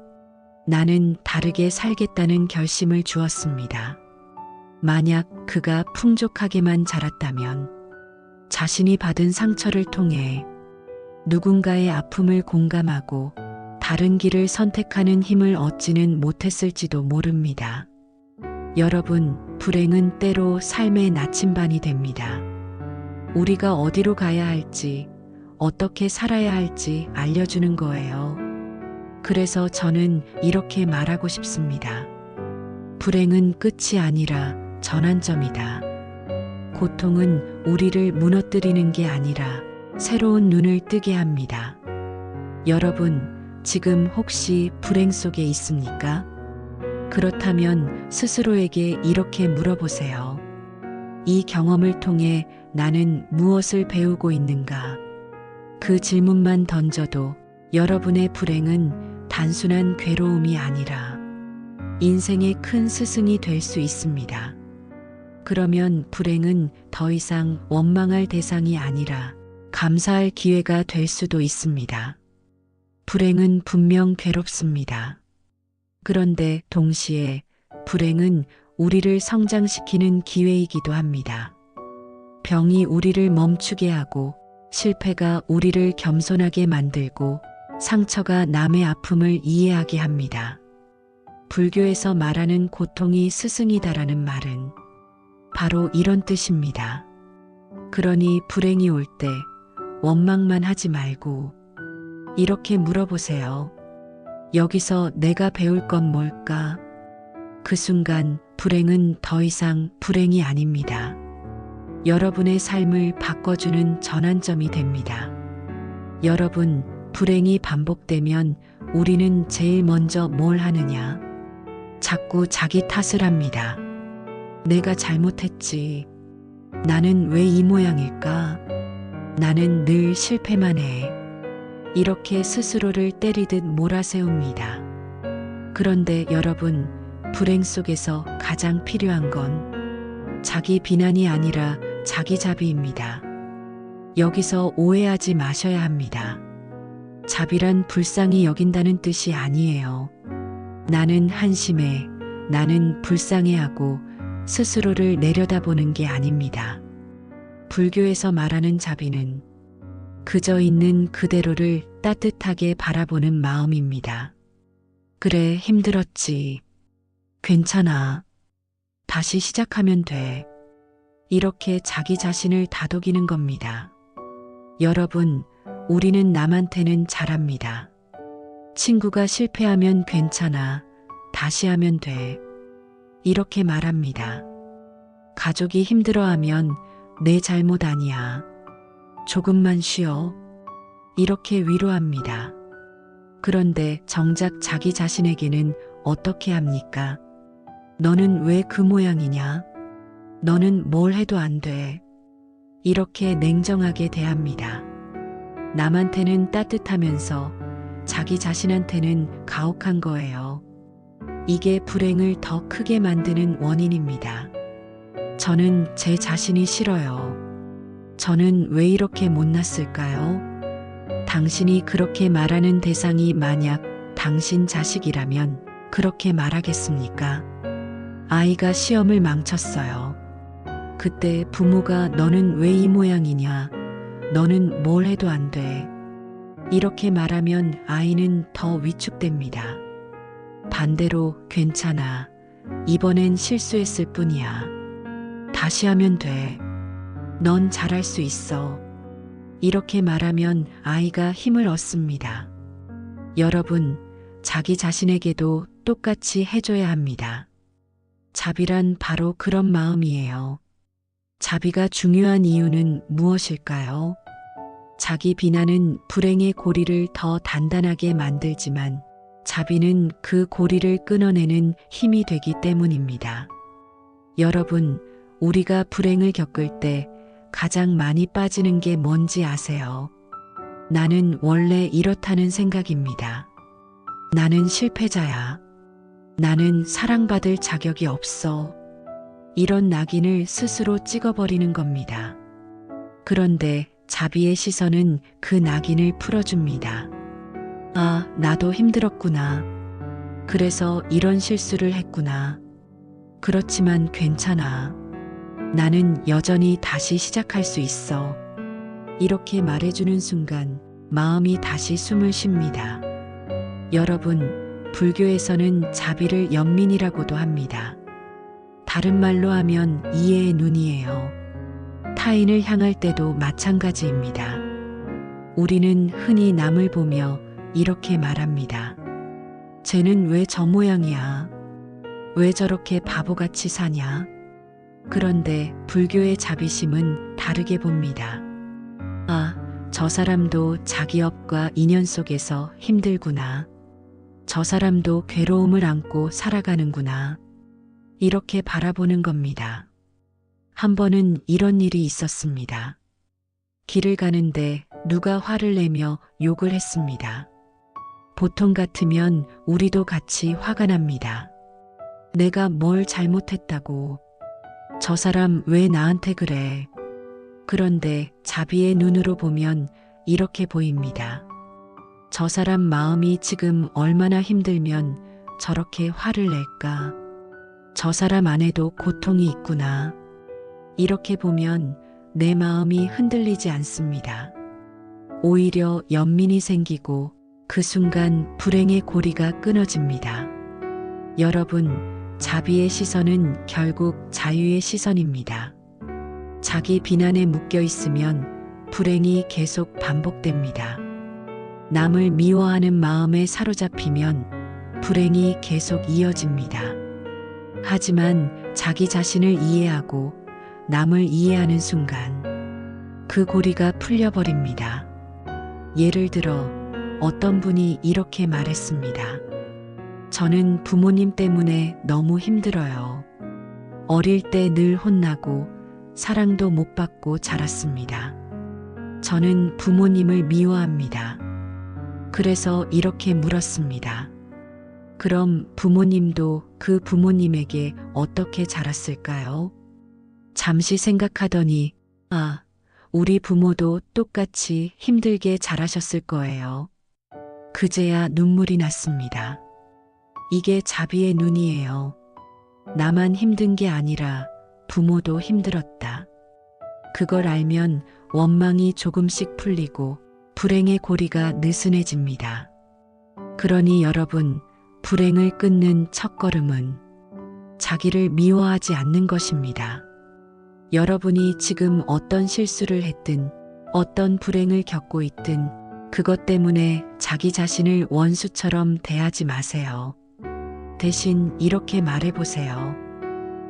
나는 다르게 살겠다는 결심을 주었습니다. 만약 그가 풍족하게만 자랐다면 자신이 받은 상처를 통해 누군가의 아픔을 공감하고 다른 길을 선택하는 힘을 얻지는 못했을지도 모릅니다. 여러분, 불행은 때로 삶의 나침반이 됩니다. 우리가 어디로 가야 할지, 어떻게 살아야 할지 알려주는 거예요. 그래서 저는 이렇게 말하고 싶습니다. 불행은 끝이 아니라 전환점이다. 고통은 우리를 무너뜨리는 게 아니라 새로운 눈을 뜨게 합니다. 여러분, 지금 혹시 불행 속에 있습니까? 그렇다면 스스로에게 이렇게 물어보세요. 이 경험을 통해 나는 무엇을 배우고 있는가? 그 질문만 던져도 여러분의 불행은 단순한 괴로움이 아니라 인생의 큰 스승이 될 수 있습니다. 그러면 불행은 더 이상 원망할 대상이 아니라 감사할 기회가 될 수도 있습니다. 불행은 분명 괴롭습니다. 그런데 동시에 불행은 우리를 성장시키는 기회이기도 합니다. 병이 우리를 멈추게 하고 실패가 우리를 겸손하게 만들고 상처가 남의 아픔을 이해하게 합니다. 불교에서 말하는 고통이 스승이다라는 말은 바로 이런 뜻입니다. 그러니 불행이 올 때 원망만 하지 말고 이렇게 물어보세요. 여기서 내가 배울 건 뭘까? 그 순간 불행은 더 이상 불행이 아닙니다. 여러분의 삶을 바꿔주는 전환점이 됩니다. 여러분, 불행이 반복되면 우리는 제일 먼저 뭘 하느냐? 자꾸 자기 탓을 합니다. 내가 잘못했지. 나는 왜 이 모양일까? 나는 늘 실패만 해. 이렇게 스스로를 때리듯 몰아세웁니다. 그런데 여러분, 불행 속에서 가장 필요한 건 자기 비난이 아니라 자기 자비입니다. 여기서 오해하지 마셔야 합니다. 자비란 불쌍히 여긴다는 뜻이 아니에요. 나는 한심해, 나는 불쌍해하고 스스로를 내려다보는 게 아닙니다. 불교에서 말하는 자비는 그저 있는 그대로를 따뜻하게 바라보는 마음입니다. 그래, 힘들었지. 괜찮아. 다시 시작하면 돼. 이렇게 자기 자신을 다독이는 겁니다. 여러분, 우리는 남한테는 잘합니다. 친구가 실패하면 괜찮아. 다시 하면 돼. 이렇게 말합니다. 가족이 힘들어하면 내 잘못 아니야. 조금만 쉬어. 이렇게 위로합니다. 그런데 정작 자기 자신에게는 어떻게 합니까? 너는 왜 그 모양이냐? 너는 뭘 해도 안 돼. 이렇게 냉정하게 대합니다. 남한테는 따뜻하면서 자기 자신한테는 가혹한 거예요. 이게 불행을 더 크게 만드는 원인입니다. 저는 제 자신이 싫어요. 저는 왜 이렇게 못났을까요? 당신이 그렇게 말하는 대상이 만약 당신 자식이라면 그렇게 말하겠습니까? 아이가 시험을 망쳤어요. 그때 부모가 너는 왜 이 모양이냐? 너는 뭘 해도 안 돼. 이렇게 말하면 아이는 더 위축됩니다. 반대로 괜찮아. 이번엔 실수했을 뿐이야. 다시 하면 돼. 넌 잘할 수 있어. 이렇게 말하면 아이가 힘을 얻습니다. 여러분, 자기 자신에게도 똑같이 해줘야 합니다. 자비란 바로 그런 마음이에요. 자비가 중요한 이유는 무엇일까요? 자기 비난은 불행의 고리를 더 단단하게 만들지만 자비는 그 고리를 끊어내는 힘이 되기 때문입니다. 여러분, 우리가 불행을 겪을 때 가장 많이 빠지는 게 뭔지 아세요? 나는 원래 이렇다는 생각입니다. 나는 실패자야. 나는 사랑받을 자격이 없어. 이런 낙인을 스스로 찍어버리는 겁니다. 그런데 자비의 시선은 그 낙인을 풀어줍니다. 아, 나도 힘들었구나. 그래서 이런 실수를 했구나. 그렇지만 괜찮아. 나는 여전히 다시 시작할 수 있어. 이렇게 말해주는 순간 마음이 다시 숨을 쉽니다. 여러분, 불교에서는 자비를 연민이라고도 합니다. 다른 말로 하면 이해의 눈이에요. 타인을 향할 때도 마찬가지입니다. 우리는 흔히 남을 보며 이렇게 말합니다. 쟤는 왜 저 모양이야? 왜 저렇게 바보같이 사냐? 그런데 불교의 자비심은 다르게 봅니다. 아, 저 사람도 자기 업과 인연 속에서 힘들구나. 저 사람도 괴로움을 안고 살아가는구나. 이렇게 바라보는 겁니다. 한 번은 이런 일이 있었습니다. 길을 가는데 누가 화를 내며 욕을 했습니다. 보통 같으면 우리도 같이 화가 납니다. 내가 뭘 잘못했다고. 저 사람 왜 나한테 그래. 그런데 자비의 눈으로 보면 이렇게 보입니다. 저 사람 마음이 지금 얼마나 힘들면 저렇게 화를 낼까. 저 사람 안에도 고통이 있구나. 이렇게 보면 내 마음이 흔들리지 않습니다. 오히려 연민이 생기고 그 순간 불행의 고리가 끊어집니다. 여러분, 자비의 시선은 결국 자유의 시선입니다. 자기 비난에 묶여 있으면 불행이 계속 반복됩니다. 남을 미워하는 마음에 사로잡히면 불행이 계속 이어집니다. 하지만 자기 자신을 이해하고 남을 이해하는 순간 그 고리가 풀려버립니다. 예를 들어 어떤 분이 이렇게 말했습니다. 저는 부모님 때문에 너무 힘들어요. 어릴 때 늘 혼나고 사랑도 못 받고 자랐습니다. 저는 부모님을 미워합니다. 그래서 이렇게 물었습니다. 그럼 부모님도 그 부모님에게 어떻게 자랐을까요? 잠시 생각하더니, 아, 우리 부모도 똑같이 힘들게 자라셨을 거예요. 그제야 눈물이 났습니다. 이게 자비의 눈이에요. 나만 힘든 게 아니라 부모도 힘들었다. 그걸 알면 원망이 조금씩 풀리고 불행의 고리가 느슨해집니다. 그러니 여러분, 불행을 끊는 첫걸음은 자기를 미워하지 않는 것입니다. 여러분이 지금 어떤 실수를 했든 어떤 불행을 겪고 있든 그것 때문에 자기 자신을 원수처럼 대하지 마세요. 대신 이렇게 말해보세요.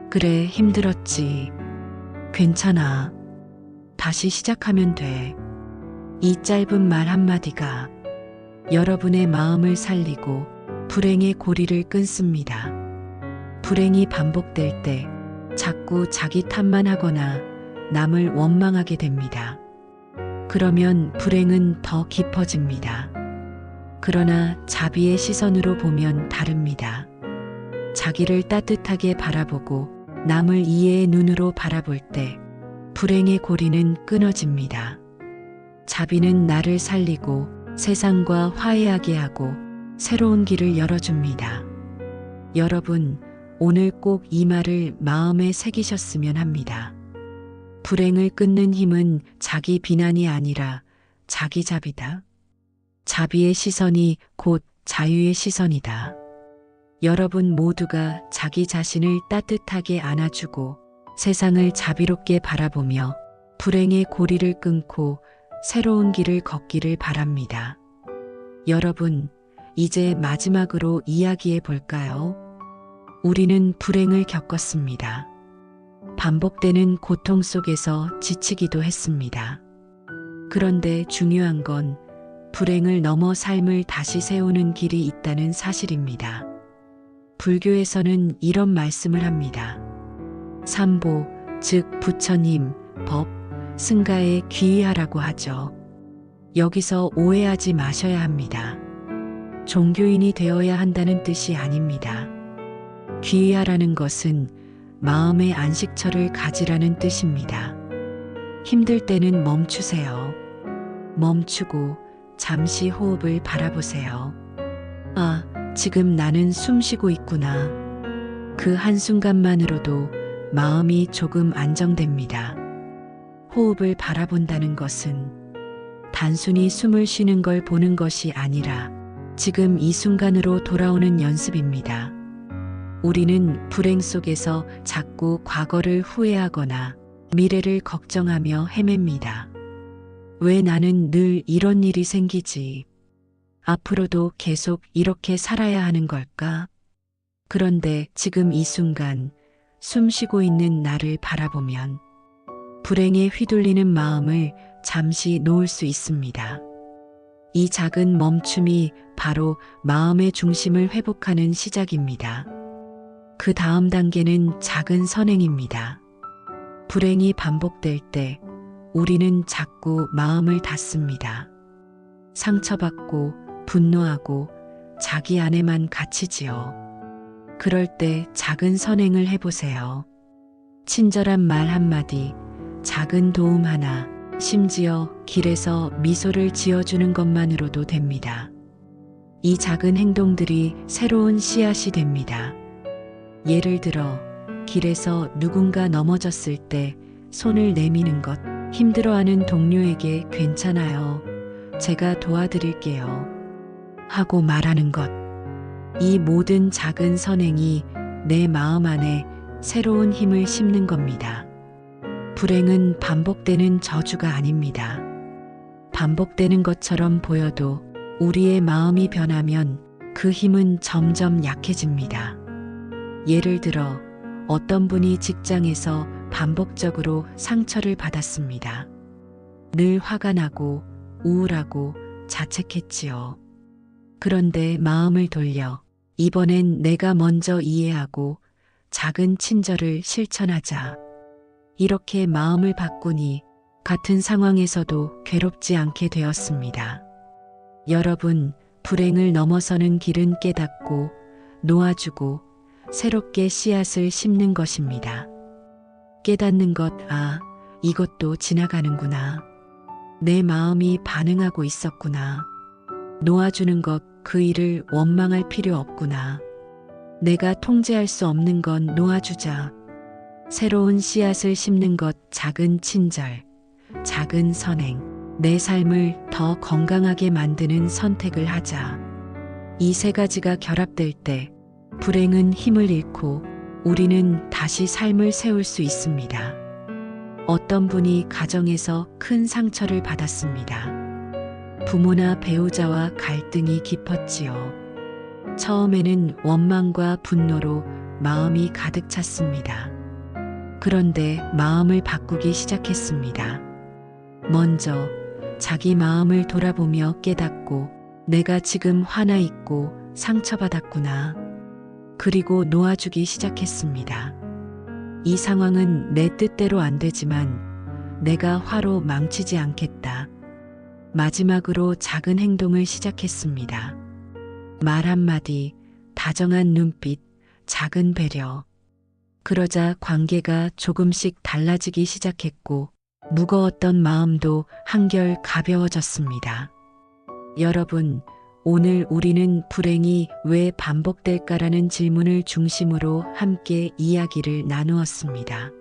그래, 힘들었지. 괜찮아. 다시 시작하면 돼. 이 짧은 말 한마디가 여러분의 마음을 살리고 불행의 고리를 끊습니다. 불행이 반복될 때 자꾸 자기 탓만 하거나 남을 원망하게 됩니다. 그러면 불행은 더 깊어집니다. 그러나 자비의 시선으로 보면 다릅니다. 자기를 따뜻하게 바라보고 남을 이해의 눈으로 바라볼 때 불행의 고리는 끊어집니다. 자비는 나를 살리고 세상과 화해하게 하고 새로운 길을 열어줍니다. 여러분, 오늘 꼭 이 말을 마음에 새기셨으면 합니다. 불행을 끊는 힘은 자기 비난이 아니라 자기 자비다. 자비의 시선이 곧 자유의 시선이다. 여러분 모두가 자기 자신을 따뜻하게 안아주고 세상을 자비롭게 바라보며 불행의 고리를 끊고 새로운 길을 걷기를 바랍니다. 여러분, 이제 마지막으로 이야기해 볼까요? 우리는 불행을 겪었습니다. 반복되는 고통 속에서 지치기도 했습니다. 그런데 중요한 건 불행을 넘어 삶을 다시 세우는 길이 있다는 사실입니다. 불교에서는 이런 말씀을 합니다. 삼보, 즉 부처님, 법, 승가에 귀의하라고 하죠. 여기서 오해하지 마셔야 합니다. 종교인이 되어야 한다는 뜻이 아닙니다. 귀의하라는 것은 마음의 안식처를 가지라는 뜻입니다. 힘들 때는 멈추세요. 멈추고 잠시 호흡을 바라보세요. 아, 지금 나는 숨 쉬고 있구나. 그 한순간만으로도 마음이 조금 안정됩니다. 호흡을 바라본다는 것은 단순히 숨을 쉬는 걸 보는 것이 아니라 지금 이 순간으로 돌아오는 연습입니다. 우리는 불행 속에서 자꾸 과거를 후회하거나 미래를 걱정하며 헤맵니다. 왜 나는 늘 이런 일이 생기지? 앞으로도 계속 이렇게 살아야 하는 걸까? 그런데 지금 이 순간 숨 쉬고 있는 나를 바라보면 불행에 휘둘리는 마음을 잠시 놓을 수 있습니다. 이 작은 멈춤이 바로 마음의 중심을 회복하는 시작입니다. 그 다음 단계는 작은 선행입니다. 불행이 반복될 때 우리는 자꾸 마음을 닫습니다. 상처받고 분노하고 자기 안에만 갇히지요. 그럴 때 작은 선행을 해보세요. 친절한 말 한마디, 작은 도움 하나, 심지어 길에서 미소를 지어주는 것만으로도 됩니다. 이 작은 행동들이 새로운 씨앗이 됩니다. 예를 들어 길에서 누군가 넘어졌을 때 손을 내미는 것, 힘들어하는 동료에게 괜찮아요. 제가 도와드릴게요. 하고 말하는 것. 이 모든 작은 선행이 내 마음 안에 새로운 힘을 심는 겁니다. 불행은 반복되는 저주가 아닙니다. 반복되는 것처럼 보여도 우리의 마음이 변하면 그 힘은 점점 약해집니다. 예를 들어 어떤 분이 직장에서 반복적으로 상처를 받았습니다. 늘 화가 나고 우울하고 자책했지요. 그런데 마음을 돌려 이번엔 내가 먼저 이해하고 작은 친절을 실천하자. 이렇게 마음을 바꾸니 같은 상황에서도 괴롭지 않게 되었습니다. 여러분, 불행을 넘어서는 길은 깨닫고 놓아주고 새롭게 씨앗을 심는 것입니다. 깨닫는 것, 아, 이것도 지나가는구나. 내 마음이 반응하고 있었구나. 놓아주는 것, 그 일을 원망할 필요 없구나. 내가 통제할 수 없는 건 놓아주자. 새로운 씨앗을 심는 것, 작은 친절, 작은 선행, 내 삶을 더 건강하게 만드는 선택을 하자. 이 세 가지가 결합될 때 불행은 힘을 잃고 우리는 다시 삶을 세울 수 있습니다. 어떤 분이 가정에서 큰 상처를 받았습니다. 부모나 배우자와 갈등이 깊었지요. 처음에는 원망과 분노로 마음이 가득 찼습니다. 그런데 마음을 바꾸기 시작했습니다. 먼저 자기 마음을 돌아보며 깨닫고 내가 지금 화나 있고 상처받았구나. 그리고 놓아주기 시작했습니다. 이 상황은 내 뜻대로 안 되지만 내가 화로 망치지 않겠다. 마지막으로 작은 행동을 시작했습니다. 말 한마디, 다정한 눈빛, 작은 배려. 그러자 관계가 조금씩 달라지기 시작했고 무거웠던 마음도 한결 가벼워졌습니다. 여러분, 오늘 우리는 불행이 왜 반복될까라는 질문을 중심으로 함께 이야기를 나누었습니다.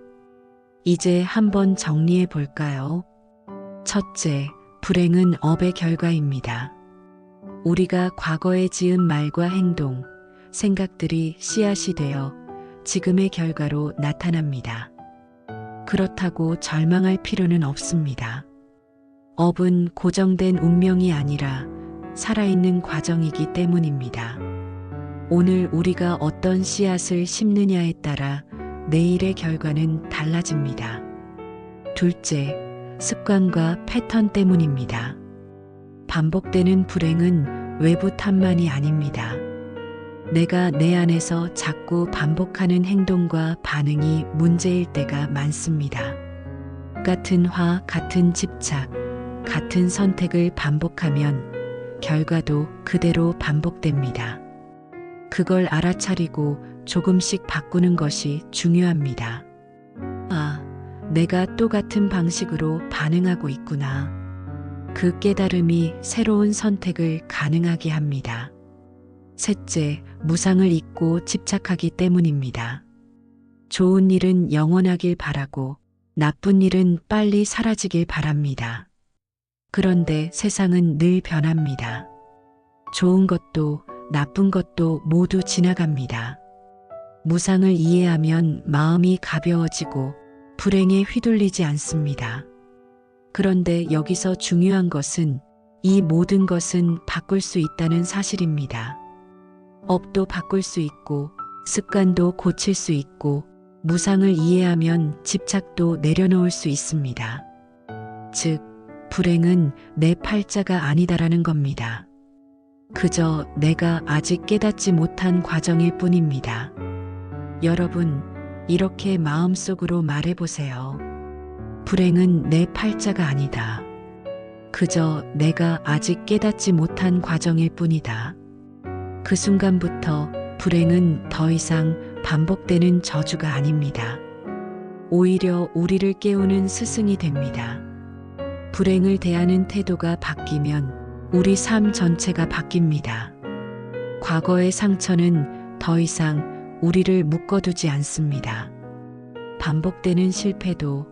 이제 한번 정리해 볼까요? 첫째, 불행은 업의 결과입니다. 우리가 과거에 지은 말과 행동, 생각들이 씨앗이 되어 지금의 결과로 나타납니다. 그렇다고 절망할 필요는 없습니다. 업은 고정된 운명이 아니라 살아있는 과정이기 때문입니다. 오늘 우리가 어떤 씨앗을 심느냐에 따라 내일의 결과는 달라집니다. 둘째, 습관과 패턴 때문입니다. 반복되는 불행은 외부 탓만이 아닙니다. 내가 내 안에서 자꾸 반복하는 행동과 반응이 문제일 때가 많습니다. 같은 화, 같은 집착, 같은 선택을 반복하면 결과도 그대로 반복됩니다. 그걸 알아차리고 조금씩 바꾸는 것이 중요합니다. 아, 내가 똑같은 방식으로 반응하고 있구나. 그 깨달음이 새로운 선택을 가능하게 합니다. 셋째, 무상을 잊고 집착하기 때문입니다. 좋은 일은 영원하길 바라고 나쁜 일은 빨리 사라지길 바랍니다. 그런데 세상은 늘 변합니다. 좋은 것도 나쁜 것도 모두 지나갑니다. 무상을 이해하면 마음이 가벼워지고 불행에 휘둘리지 않습니다. 그런데 여기서 중요한 것은 이 모든 것은 바꿀 수 있다는 사실입니다. 업도 바꿀 수 있고 습관도 고칠 수 있고 무상을 이해하면 집착도 내려놓을 수 있습니다. 즉, 불행은 내 팔자가 아니다라는 겁니다. 그저 내가 아직 깨닫지 못한 과정일 뿐입니다. 여러분, 이렇게 마음속으로 말해보세요. 불행은 내 팔자가 아니다. 그저 내가 아직 깨닫지 못한 과정일 뿐이다. 그 순간부터 불행은 더 이상 반복되는 저주가 아닙니다. 오히려 우리를 깨우는 스승이 됩니다. 불행을 대하는 태도가 바뀌면 우리 삶 전체가 바뀝니다. 과거의 상처는 더 이상 우리를 묶어두지 않습니다. 반복되는 실패도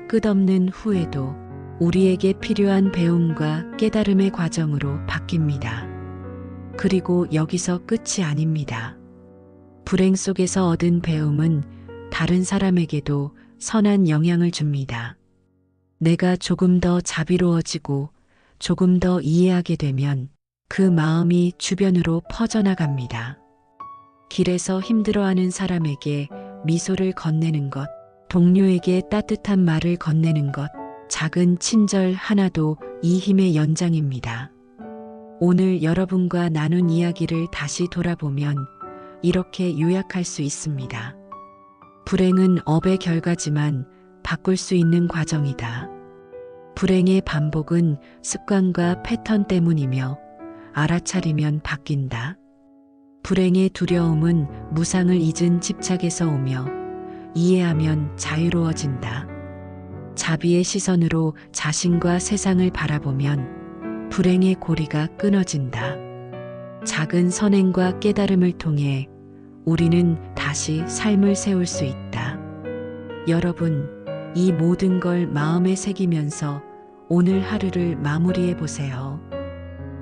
끝없는 후회도 우리에게 필요한 배움과 깨달음의 과정으로 바뀝니다. 그리고 여기서 끝이 아닙니다. 불행 속에서 얻은 배움은 다른 사람에게도 선한 영향을 줍니다. 내가 조금 더 자비로워지고 조금 더 이해하게 되면 그 마음이 주변으로 퍼져나갑니다. 길에서 힘들어하는 사람에게 미소를 건네는 것, 동료에게 따뜻한 말을 건네는 것, 작은 친절 하나도 이 힘의 연장입니다. 오늘 여러분과 나눈 이야기를 다시 돌아보면 이렇게 요약할 수 있습니다. 불행은 업의 결과지만 바꿀 수 있는 과정이다. 불행의 반복은 습관과 패턴 때문이며 알아차리면 바뀐다. 불행의 두려움은 무상을 잊은 집착에서 오며 이해하면 자유로워진다. 자비의 시선으로 자신과 세상을 바라보면 불행의 고리가 끊어진다. 작은 선행과 깨달음을 통해 우리는 다시 삶을 세울 수 있다. 여러분, 이 모든 걸 마음에 새기면서 오늘 하루를 마무리해 보세요.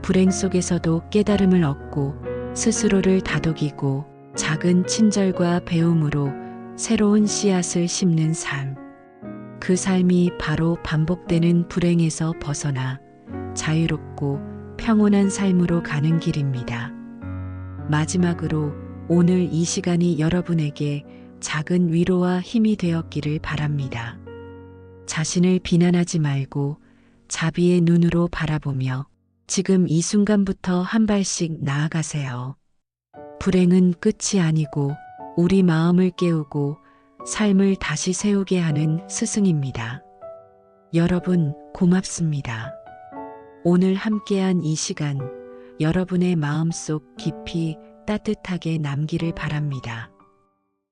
불행 속에서도 깨달음을 얻고 스스로를 다독이고 작은 친절과 배움으로 새로운 씨앗을 심는 삶. 그 삶이 바로 반복되는 불행에서 벗어나 자유롭고 평온한 삶으로 가는 길입니다. 마지막으로 오늘 이 시간이 여러분에게 작은 위로와 힘이 되었기를 바랍니다. 자신을 비난하지 말고 자비의 눈으로 바라보며 지금 이 순간부터 한 발씩 나아가세요. 불행은 끝이 아니고 우리 마음을 깨우고 삶을 다시 세우게 하는 스승입니다. 여러분, 고맙습니다. 오늘 함께한 이 시간, 여러분의 마음속 깊이 따뜻하게 남기를 바랍니다.